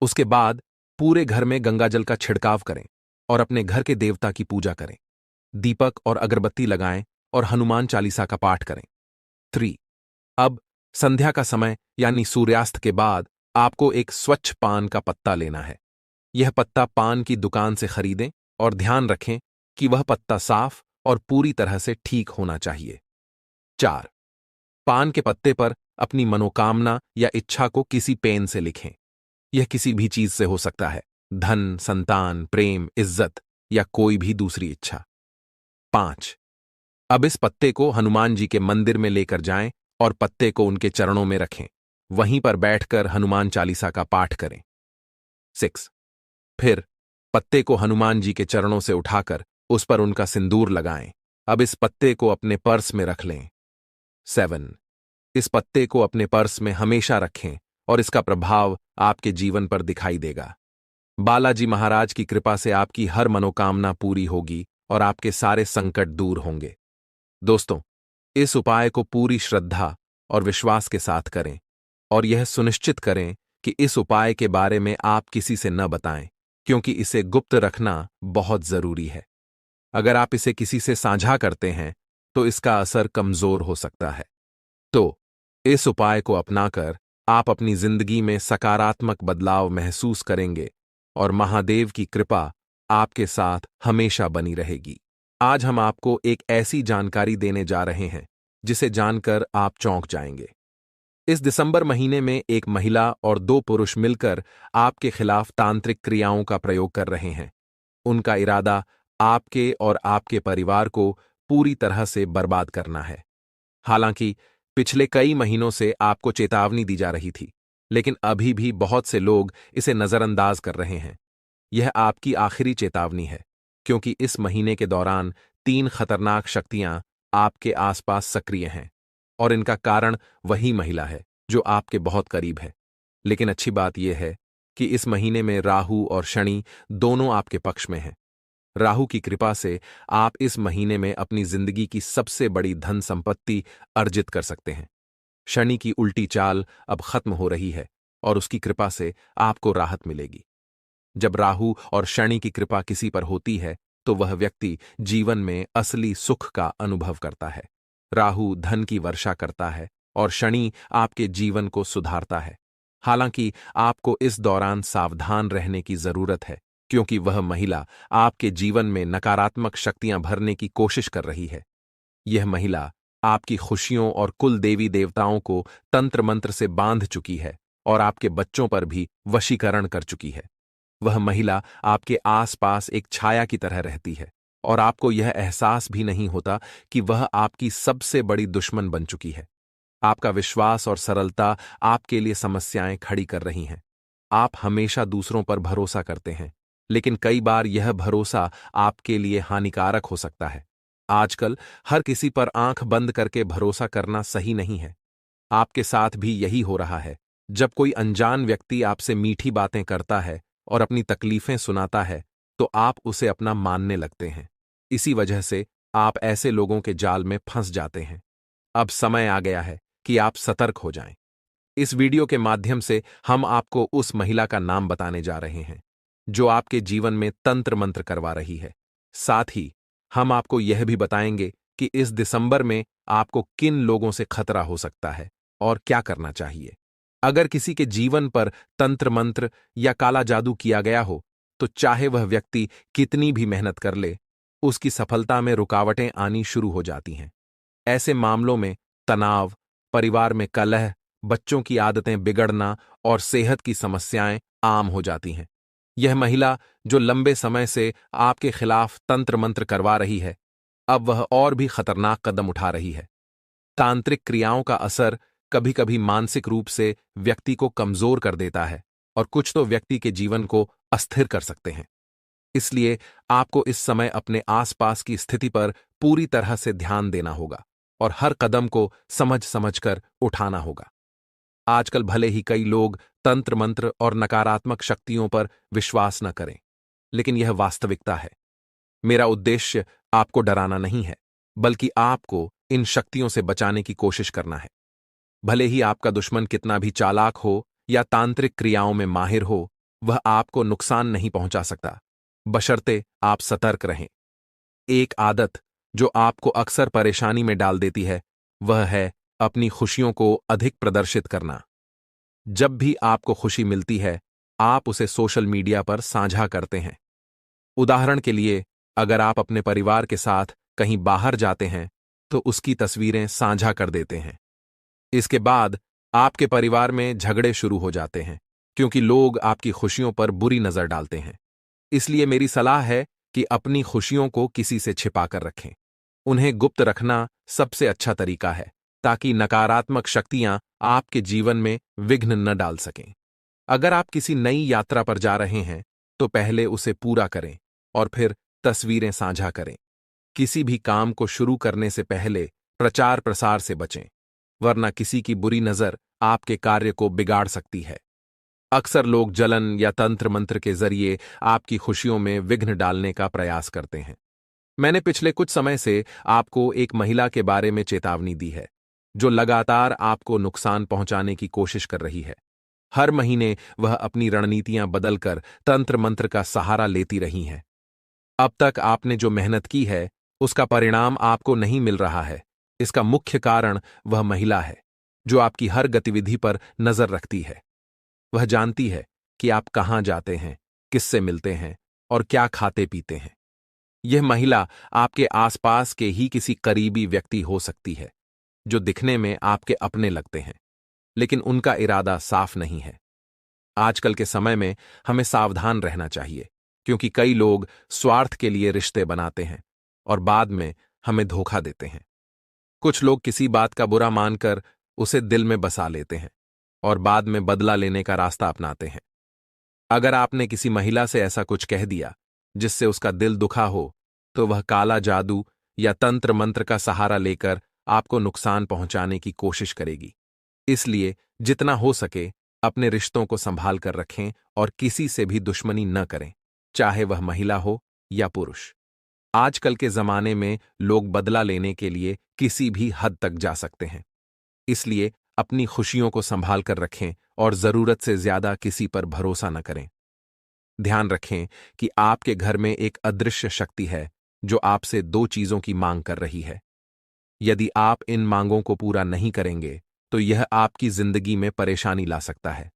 उसके बाद पूरे घर में गंगाजल का छिड़काव करें और अपने घर के देवता की पूजा करें। दीपक और अगरबत्ती लगाएं और हनुमान चालीसा का पाठ करें। 3. अब संध्या का समय यानी सूर्यास्त के बाद आपको एक स्वच्छ पान का पत्ता लेना है। यह पत्ता पान की दुकान से खरीदें और ध्यान रखें कि वह पत्ता साफ और पूरी तरह से ठीक होना चाहिए। 4. पान के पत्ते पर अपनी मनोकामना या इच्छा को किसी पेन से लिखें। यह किसी भी चीज से हो सकता है, धन, संतान, प्रेम, इज्जत या कोई भी दूसरी इच्छा। 5. अब इस पत्ते को हनुमान जी के मंदिर में लेकर जाएं और पत्ते को उनके चरणों में रखें। वहीं पर बैठकर हनुमान चालीसा का पाठ करें। 6. फिर पत्ते को हनुमान जी के चरणों से उठाकर उस पर उनका सिंदूर लगाएं। अब इस पत्ते को अपने पर्स में रख लें। 7. इस पत्ते को अपने पर्स में हमेशा रखें और इसका प्रभाव आपके जीवन पर दिखाई देगा। बालाजी महाराज की कृपा से आपकी हर मनोकामना पूरी होगी और आपके सारे संकट दूर होंगे। दोस्तों, इस उपाय को पूरी श्रद्धा और विश्वास के साथ करें और यह सुनिश्चित करें कि इस उपाय के बारे में आप किसी से न बताएं, क्योंकि इसे गुप्त रखना बहुत जरूरी है। अगर आप इसे किसी से साझा करते हैं तो इसका असर कमजोर हो सकता है। तो इस उपाय को अपनाकर आप अपनी जिंदगी में सकारात्मक बदलाव महसूस करेंगे और महादेव की कृपा आपके साथ हमेशा बनी रहेगी। आज हम आपको एक ऐसी जानकारी देने जा रहे हैं जिसे जानकर आप चौंक जाएंगे। इस दिसंबर महीने में एक महिला और 2 पुरुष मिलकर आपके खिलाफ तांत्रिक क्रियाओं का प्रयोग कर रहे हैं। उनका इरादा आपके और आपके परिवार को पूरी तरह से बर्बाद करना है। हालांकि पिछले कई महीनों से आपको चेतावनी दी जा रही थी, लेकिन अभी भी बहुत से लोग इसे नजरअंदाज कर रहे हैं। यह आपकी आखिरी चेतावनी है, क्योंकि इस महीने के दौरान 3 खतरनाक शक्तियां आपके आसपास सक्रिय हैं और इनका कारण वही महिला है जो आपके बहुत करीब है। लेकिन अच्छी बात यह है कि इस महीने में राहु और शनि दोनों आपके पक्ष में हैं। राहु की कृपा से आप इस महीने में अपनी जिंदगी की सबसे बड़ी धन संपत्ति अर्जित कर सकते हैं। शनि की उल्टी चाल अब खत्म हो रही है और उसकी कृपा से आपको राहत मिलेगी। जब राहु और शनि की कृपा किसी पर होती है तो वह व्यक्ति जीवन में असली सुख का अनुभव करता है। राहु धन की वर्षा करता है और शनि आपके जीवन को सुधारता है। हालांकि आपको इस दौरान सावधान रहने की जरूरत है, क्योंकि वह महिला आपके जीवन में नकारात्मक शक्तियां भरने की कोशिश कर रही है। यह महिला आपकी खुशियों और कुल देवी देवताओं को तंत्र मंत्र से बांध चुकी है और आपके बच्चों पर भी वशीकरण कर चुकी है। वह महिला आपके आसपास एक छाया की तरह रहती है और आपको यह एहसास भी नहीं होता कि वह आपकी सबसे बड़ी दुश्मन बन चुकी है। आपका विश्वास और सरलता आपके लिए समस्याएं खड़ी कर रही हैं। आप हमेशा दूसरों पर भरोसा करते हैं, लेकिन कई बार यह भरोसा आपके लिए हानिकारक हो सकता है। आजकल हर किसी पर आंख बंद करके भरोसा करना सही नहीं है। आपके साथ भी यही हो रहा है। जब कोई अनजान व्यक्ति आपसे मीठी बातें करता है और अपनी तकलीफें सुनाता है तो आप उसे अपना मानने लगते हैं। इसी वजह से आप ऐसे लोगों के जाल में फंस जाते हैं। अब समय आ गया है कि आप सतर्क हो जाएं। इस वीडियो के माध्यम से हम आपको उस महिला का नाम बताने जा रहे हैं जो आपके जीवन में तंत्र मंत्र करवा रही है। साथ ही हम आपको यह भी बताएंगे कि इस दिसंबर में आपको किन लोगों से खतरा हो सकता है और क्या करना चाहिए। अगर किसी के जीवन पर तंत्र मंत्र या काला जादू किया गया हो तो चाहे वह व्यक्ति कितनी भी मेहनत कर ले, उसकी सफलता में रुकावटें आनी शुरू हो जाती हैं। ऐसे मामलों में तनाव, परिवार में कलह, बच्चों की आदतें बिगड़ना और सेहत की समस्याएं आम हो जाती हैं। यह महिला जो लंबे समय से आपके खिलाफ तंत्र मंत्र करवा रही है, अब वह और भी खतरनाक कदम उठा रही है। तांत्रिक क्रियाओं का असर कभी कभी मानसिक रूप से व्यक्ति को कमजोर कर देता है और कुछ तो व्यक्ति के जीवन को अस्थिर कर सकते हैं। इसलिए आपको इस समय अपने आसपास की स्थिति पर पूरी तरह से ध्यान देना होगा और हर कदम को समझ समझकर उठाना होगा। आजकल भले ही कई लोग तंत्र मंत्र और नकारात्मक शक्तियों पर विश्वास न करें, लेकिन यह वास्तविकता है। मेरा उद्देश्य आपको डराना नहीं है, बल्कि आपको इन शक्तियों से बचाने की कोशिश करना है। भले ही आपका दुश्मन कितना भी चालाक हो या तांत्रिक क्रियाओं में माहिर हो, वह आपको नुकसान नहीं पहुंचा सकता, बशर्ते आप सतर्क रहें। एक आदत जो आपको अक्सर परेशानी में डाल देती है, वह है अपनी खुशियों को अधिक प्रदर्शित करना। जब भी आपको खुशी मिलती है, आप उसे सोशल मीडिया पर साझा करते हैं। उदाहरण के लिए, अगर आप अपने परिवार के साथ कहीं बाहर जाते हैं, तो उसकी तस्वीरें साझा कर देते हैं। इसके बाद आपके परिवार में झगड़े शुरू हो जाते हैं, क्योंकि लोग आपकी खुशियों पर बुरी नजर डालते हैं। इसलिए मेरी सलाह है कि अपनी खुशियों को किसी से छिपा कर रखें। उन्हें गुप्त रखना सबसे अच्छा तरीका है, ताकि नकारात्मक शक्तियां आपके जीवन में विघ्न न डाल सकें। अगर आप किसी नई यात्रा पर जा रहे हैं, तो पहले उसे पूरा करें और फिर तस्वीरें साझा करें। किसी भी काम को शुरू करने से पहले प्रचार प्रसार से बचें, वरना किसी की बुरी नजर आपके कार्य को बिगाड़ सकती है। अक्सर लोग जलन या तंत्र मंत्र के जरिए आपकी खुशियों में विघ्न डालने का प्रयास करते हैं। मैंने पिछले कुछ समय से आपको एक महिला के बारे में चेतावनी दी है, जो लगातार आपको नुकसान पहुंचाने की कोशिश कर रही है। हर महीने वह अपनी रणनीतियां बदलकर तंत्र मंत्र का सहारा लेती रही हैं। अब तक आपने जो मेहनत की है, उसका परिणाम आपको नहीं मिल रहा है। इसका मुख्य कारण वह महिला है, जो आपकी हर गतिविधि पर नजर रखती है। वह जानती है कि आप कहां जाते हैं, किससे मिलते हैं और क्या खाते पीते हैं। यह महिला आपके आसपास के ही किसी करीबी व्यक्ति हो सकती है, जो दिखने में आपके अपने लगते हैं, लेकिन उनका इरादा साफ नहीं है। आजकल के समय में हमें सावधान रहना चाहिए, क्योंकि कई लोग स्वार्थ के लिए रिश्ते बनाते हैं और बाद में हमें धोखा देते हैं। कुछ लोग किसी बात का बुरा मानकर उसे दिल में बसा लेते हैं और बाद में बदला लेने का रास्ता अपनाते हैं। अगर आपने किसी महिला से ऐसा कुछ कह दिया जिससे उसका दिल दुखा हो, तो वह काला जादू या तंत्र मंत्र का सहारा लेकर आपको नुकसान पहुंचाने की कोशिश करेगी। इसलिए जितना हो सके अपने रिश्तों को संभाल कर रखें और किसी से भी दुश्मनी न करें, चाहे वह महिला हो या पुरुष। आजकल के जमाने में लोग बदला लेने के लिए किसी भी हद तक जा सकते हैं। इसलिए अपनी खुशियों को संभाल कर रखें और जरूरत से ज्यादा किसी पर भरोसा न करें। ध्यान रखें कि आपके घर में एक अदृश्य शक्ति है, जो आपसे दो चीजों की मांग कर रही है। यदि आप इन मांगों को पूरा नहीं करेंगे, तो यह आपकी जिंदगी में परेशानी ला सकता है।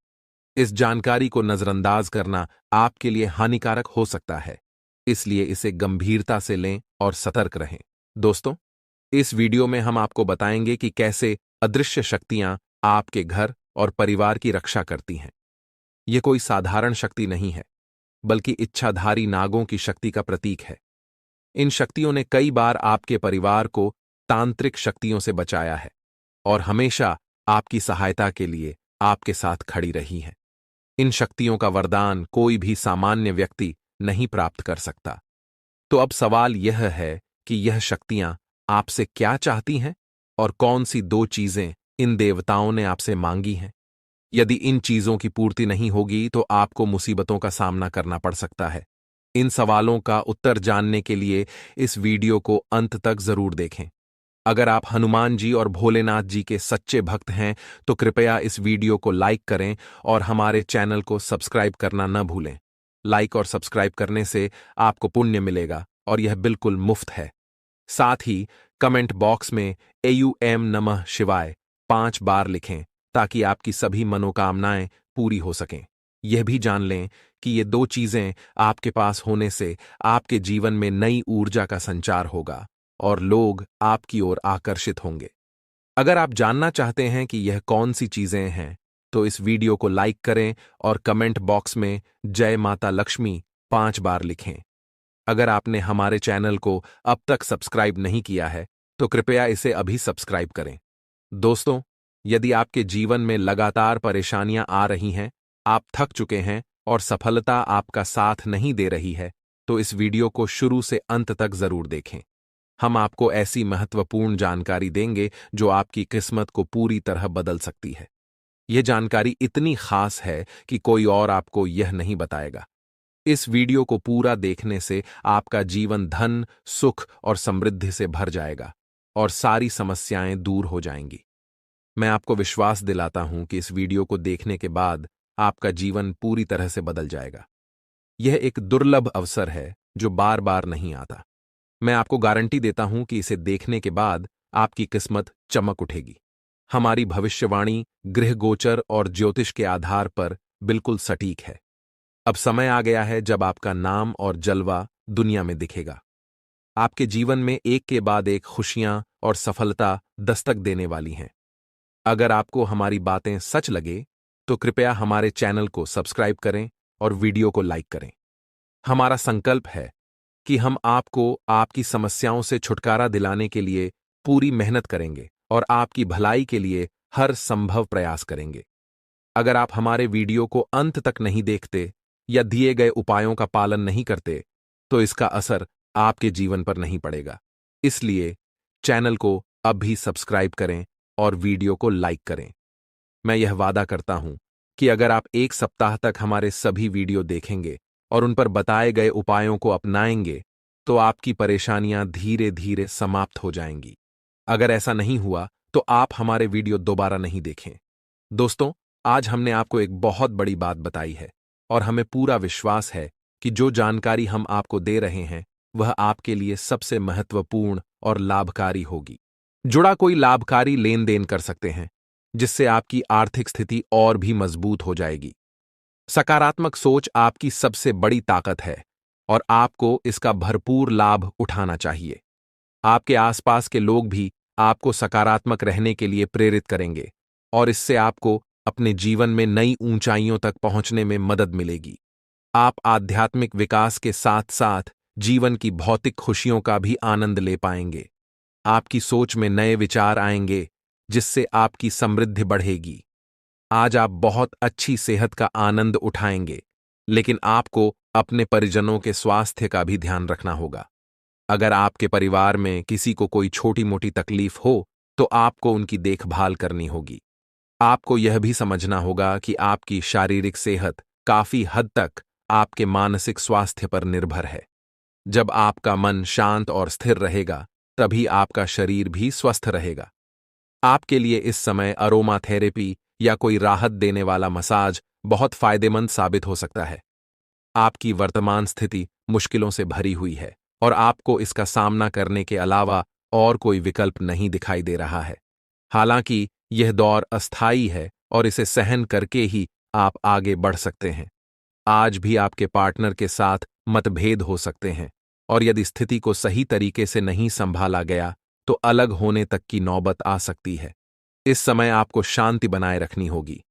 इस जानकारी को नजरअंदाज करना आपके लिए हानिकारक हो सकता है, इसलिए इसे गंभीरता से लें और सतर्क रहें। दोस्तों, इस वीडियो में हम आपको बताएंगे कि कैसे अदृश्य शक्तियां आपके घर और परिवार की रक्षा करती हैं। यह कोई साधारण शक्ति नहीं है, बल्कि इच्छाधारी नागों की शक्ति का प्रतीक है। इन शक्तियों ने कई बार आपके परिवार को तांत्रिक शक्तियों से बचाया है और हमेशा आपकी सहायता के लिए आपके साथ खड़ी रही हैं। इन शक्तियों का वरदान कोई भी सामान्य व्यक्ति नहीं प्राप्त कर सकता। तो अब सवाल यह है कि यह शक्तियां आपसे क्या चाहती हैं और कौन सी दो चीजें इन देवताओं ने आपसे मांगी हैं। यदि इन चीजों की पूर्ति नहीं होगी, तो आपको मुसीबतों का सामना करना पड़ सकता है। इन सवालों का उत्तर जानने के लिए इस वीडियो को अंत तक जरूर देखें। अगर आप हनुमान जी और भोलेनाथ जी के सच्चे भक्त हैं, तो कृपया इस वीडियो को लाइक करें और हमारे चैनल को सब्सक्राइब करना न भूलें। लाइक और सब्सक्राइब करने से आपको पुण्य मिलेगा और यह बिल्कुल मुफ्त है। साथ ही कमेंट बॉक्स में एयूएम नमः शिवाय 5 बार लिखें, ताकि आपकी सभी मनोकामनाएं पूरी हो सकें। यह भी जान लें कि ये दो चीजें आपके पास होने से आपके जीवन में नई ऊर्जा का संचार होगा और लोग आपकी ओर आकर्षित होंगे। अगर आप जानना चाहते हैं कि यह कौन सी चीजें हैं, तो इस वीडियो को लाइक करें और कमेंट बॉक्स में जय माता लक्ष्मी 5 बार लिखें। अगर आपने हमारे चैनल को अब तक सब्सक्राइब नहीं किया है, तो कृपया इसे अभी सब्सक्राइब करें। दोस्तों, यदि आपके जीवन में लगातार परेशानियां आ रही हैं, आप थक चुके हैं और सफलता आपका साथ नहीं दे रही है, तो इस वीडियो को शुरू से अंत तक जरूर देखें। हम आपको ऐसी महत्वपूर्ण जानकारी देंगे जो आपकी किस्मत को पूरी तरह बदल सकती है। यह जानकारी इतनी खास है कि कोई और आपको यह नहीं बताएगा। इस वीडियो को पूरा देखने से आपका जीवन धन, सुख और समृद्धि से भर जाएगा और सारी समस्याएं दूर हो जाएंगी। मैं आपको विश्वास दिलाता हूं कि इस वीडियो को देखने के बाद आपका जीवन पूरी तरह से बदल जाएगा। यह एक दुर्लभ अवसर है जो बार बार नहीं आता। मैं आपको गारंटी देता हूं कि इसे देखने के बाद आपकी किस्मत चमक उठेगी। हमारी भविष्यवाणी गृह गोचर और ज्योतिष के आधार पर बिल्कुल सटीक है। अब समय आ गया है जब आपका नाम और जलवा दुनिया में दिखेगा। आपके जीवन में एक के बाद एक खुशियां और सफलता दस्तक देने वाली हैं। अगर आपको हमारी बातें सच लगे तो कृपया हमारे चैनल को सब्सक्राइब करें और वीडियो को लाइक करें। हमारा संकल्प है कि हम आपको आपकी समस्याओं से छुटकारा दिलाने के लिए पूरी मेहनत करेंगे और आपकी भलाई के लिए हर संभव प्रयास करेंगे। अगर आप हमारे वीडियो को अंत तक नहीं देखते या दिए गए उपायों का पालन नहीं करते, तो इसका असर आपके जीवन पर नहीं पड़ेगा। इसलिए चैनल को अभी सब्सक्राइब करें और वीडियो को लाइक करें। मैं यह वादा करता हूं कि अगर आप एक सप्ताह तक हमारे सभी वीडियो देखेंगे और उन पर बताए गए उपायों को अपनाएंगे, तो आपकी परेशानियां धीरे धीरे समाप्त हो जाएंगी। अगर ऐसा नहीं हुआ, तो आप हमारे वीडियो दोबारा नहीं देखें। दोस्तों, आज हमने आपको एक बहुत बड़ी बात बताई है और हमें पूरा विश्वास है कि जो जानकारी हम आपको दे रहे हैं वह आपके लिए सबसे महत्वपूर्ण और लाभकारी होगी। जुड़ा कोई लाभकारी लेन देन कर सकते हैं, जिससे आपकी आर्थिक स्थिति और भी मजबूत हो जाएगी। सकारात्मक सोच आपकी सबसे बड़ी ताकत है और आपको इसका भरपूर लाभ उठाना चाहिए। आपके आसपास के लोग भी आपको सकारात्मक रहने के लिए प्रेरित करेंगे और इससे आपको अपने जीवन में नई ऊंचाइयों तक पहुंचने में मदद मिलेगी। आप आध्यात्मिक विकास के साथ साथ जीवन की भौतिक खुशियों का भी आनंद ले पाएंगे। आपकी सोच में नए विचार आएंगे, जिससे आपकी समृद्धि बढ़ेगी। आज आप बहुत अच्छी सेहत का आनंद उठाएंगे, लेकिन आपको अपने परिजनों के स्वास्थ्य का भी ध्यान रखना होगा। अगर आपके परिवार में किसी को कोई छोटी मोटी तकलीफ हो, तो आपको उनकी देखभाल करनी होगी। आपको यह भी समझना होगा कि आपकी शारीरिक सेहत काफी हद तक आपके मानसिक स्वास्थ्य पर निर्भर है। जब आपका मन शांत और स्थिर रहेगा, तभी आपका शरीर भी स्वस्थ रहेगा। आपके लिए इस समय अरोमा थेरेपी या कोई राहत देने वाला मसाज बहुत फायदेमंद साबित हो सकता है। आपकी वर्तमान स्थिति मुश्किलों से भरी हुई है और आपको इसका सामना करने के अलावा और कोई विकल्प नहीं दिखाई दे रहा है। हालांकि यह दौर अस्थायी है और इसे सहन करके ही आप आगे बढ़ सकते हैं। आज भी आपके पार्टनर के साथ मतभेद हो सकते हैं और यदि स्थिति को सही तरीके से नहीं संभाला गया, तो अलग होने तक की नौबत आ सकती है। इस समय आपको शांति बनाए रखनी होगी,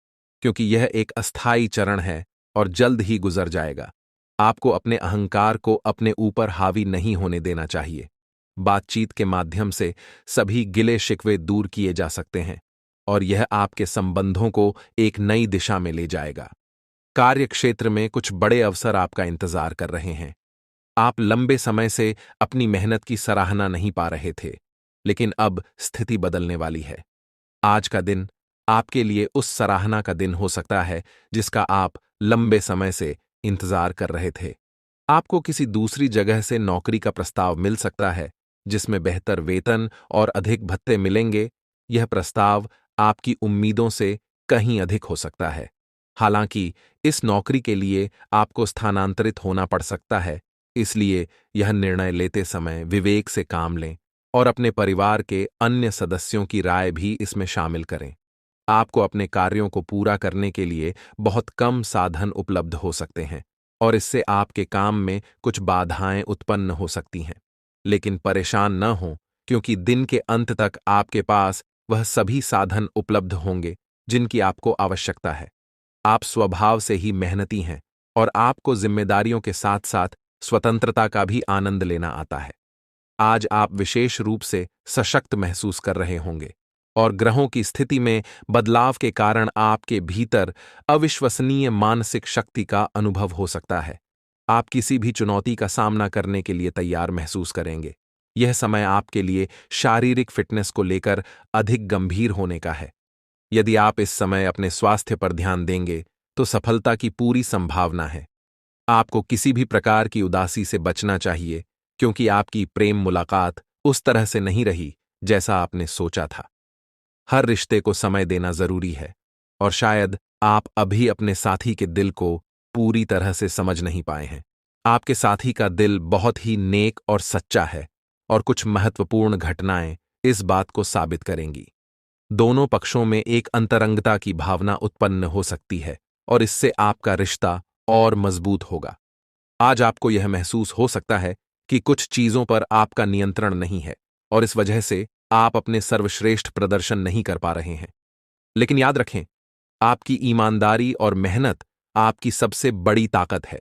क्योंकि यह एक अस्थायी चरण है और जल्द ही गुजर जाएगा। आपको अपने अहंकार को अपने ऊपर हावी नहीं होने देना चाहिए। बातचीत के माध्यम से सभी गिले शिकवे दूर किए जा सकते हैं और यह आपके संबंधों को एक नई दिशा में ले जाएगा। कार्य क्षेत्र में कुछ बड़े अवसर आपका इंतजार कर रहे हैं। आप लंबे समय से अपनी मेहनत की सराहना नहीं पा रहे थे, लेकिन अब स्थिति बदलने वाली है। आज का दिन आपके लिए उस सराहना का दिन हो सकता है जिसका आप लंबे समय से इंतजार कर रहे थे। आपको किसी दूसरी जगह से नौकरी का प्रस्ताव मिल सकता है, जिसमें बेहतर वेतन और अधिक भत्ते मिलेंगे। यह प्रस्ताव आपकी उम्मीदों से कहीं अधिक हो सकता है। हालांकि इस नौकरी के लिए आपको स्थानांतरित होना पड़ सकता है, इसलिए यह निर्णय लेते समय विवेक से काम लें और अपने परिवार के अन्य सदस्यों की राय भी इसमें शामिल करें। आपको अपने कार्यों को पूरा करने के लिए बहुत कम साधन उपलब्ध हो सकते हैं और इससे आपके काम में कुछ बाधाएं उत्पन्न हो सकती हैं। लेकिन परेशान न हों, क्योंकि दिन के अंत तक आपके पास वह सभी साधन उपलब्ध होंगे जिनकी आपको आवश्यकता है। आप स्वभाव से ही मेहनती हैं और आपको जिम्मेदारियों के साथ साथ स्वतंत्रता का भी आनंद लेना आता है। आज आप विशेष रूप से सशक्त महसूस कर रहे होंगे और ग्रहों की स्थिति में बदलाव के कारण आपके भीतर अविश्वसनीय मानसिक शक्ति का अनुभव हो सकता है। आप किसी भी चुनौती का सामना करने के लिए तैयार महसूस करेंगे। यह समय आपके लिए शारीरिक फिटनेस को लेकर अधिक गंभीर होने का है। यदि आप इस समय अपने स्वास्थ्य पर ध्यान देंगे, तो सफलता की पूरी संभावना है। आपको किसी भी प्रकार की उदासी से बचना चाहिए, क्योंकि आपकी प्रेम मुलाकात उस तरह से नहीं रही जैसा आपने सोचा था। हर रिश्ते को समय देना जरूरी है, और शायद आप अभी अपने साथी के दिल को पूरी तरह से समझ नहीं पाए हैं। आपके साथी का दिल बहुत ही नेक और सच्चा है, और कुछ महत्वपूर्ण घटनाएं इस बात को साबित करेंगी। दोनों पक्षों में एक अंतरंगता की भावना उत्पन्न हो सकती है, और इससे आपका रिश्ता और मजबूत होगा। आज आपको यह महसूस हो सकता है कि कुछ चीजों पर आपका नियंत्रण नहीं है, और इस वजह से आप अपने सर्वश्रेष्ठ प्रदर्शन नहीं कर पा रहे हैं। लेकिन याद रखें, आपकी ईमानदारी और मेहनत आपकी सबसे बड़ी ताकत है।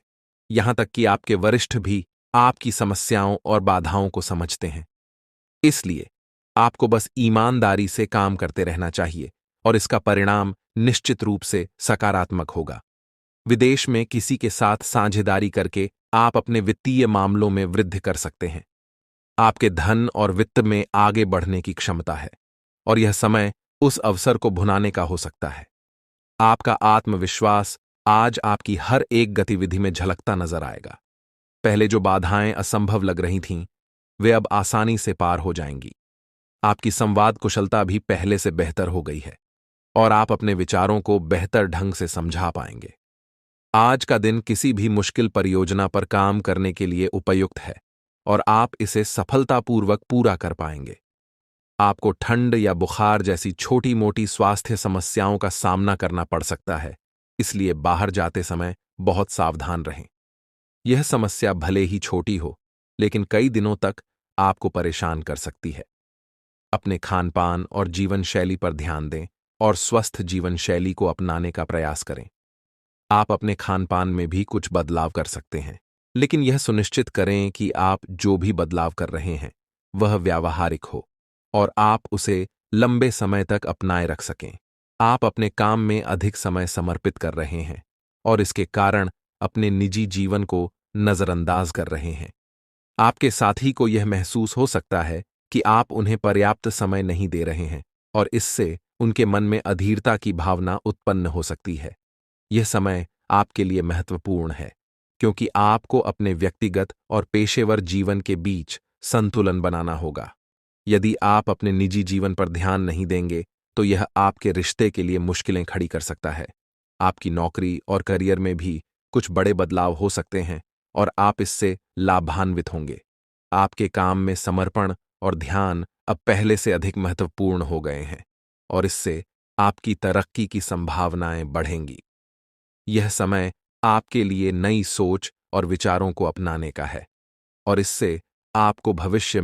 यहां तक कि आपके वरिष्ठ भी आपकी समस्याओं और बाधाओं को समझते हैं। इसलिए आपको बस ईमानदारी से काम करते रहना चाहिए, और इसका परिणाम निश्चित रूप से सकारात्मक होगा। विदेश में किसी के साथ साझेदारी करके आप अपने वित्तीय मामलों में वृद्धि कर सकते हैं। आपके धन और वित्त में आगे बढ़ने की क्षमता है, और यह समय उस अवसर को भुनाने का हो सकता है। आपका आत्मविश्वास आज आपकी हर एक गतिविधि में झलकता नजर आएगा। पहले जो बाधाएं असंभव लग रही थीं, वे अब आसानी से पार हो जाएंगी। आपकी संवाद कुशलता भी पहले से बेहतर हो गई है, और आप अपने विचारों को बेहतर ढंग से समझा पाएंगे। आज का दिन किसी भी मुश्किल परियोजना पर काम करने के लिए उपयुक्त है, और आप इसे सफलतापूर्वक पूरा कर पाएंगे। आपको ठंड या बुखार जैसी छोटी-मोटी स्वास्थ्य समस्याओं का सामना करना पड़ सकता है, इसलिए बाहर जाते समय बहुत सावधान रहें। यह समस्या भले ही छोटी हो, लेकिन कई दिनों तक आपको परेशान कर सकती है। अपने खानपान और जीवन शैली पर ध्यान दें, और स्वस्थ जीवन शैली को अपनाने का प्रयास करें। आप अपने खानपान में भी कुछ बदलाव कर सकते हैं, लेकिन यह सुनिश्चित करें कि आप जो भी बदलाव कर रहे हैं वह व्यावहारिक हो, और आप उसे लंबे समय तक अपनाए रख सकें। आप अपने काम में अधिक समय समर्पित कर रहे हैं, और इसके कारण अपने निजी जीवन को नजरअंदाज कर रहे हैं। आपके साथी को यह महसूस हो सकता है कि आप उन्हें पर्याप्त समय नहीं दे रहे हैं, और इससे उनके मन में अधीरता की भावना उत्पन्न हो सकती है। यह समय आपके लिए महत्वपूर्ण है, क्योंकि आपको अपने व्यक्तिगत और पेशेवर जीवन के बीच संतुलन बनाना होगा। यदि आप अपने निजी जीवन पर ध्यान नहीं देंगे, तो यह आपके रिश्ते के लिए मुश्किलें खड़ी कर सकता है। आपकी नौकरी और करियर में भी कुछ बड़े बदलाव हो सकते हैं, और आप इससे लाभान्वित होंगे। आपके काम में समर्पण और ध्यान अब पहले से अधिक महत्वपूर्ण हो गए हैं, और इससे आपकी तरक्की की संभावनाएं बढ़ेंगी। यह समय आपके लिए नई सोच और विचारों को अपनाने का है, और इससे आपको भविष्य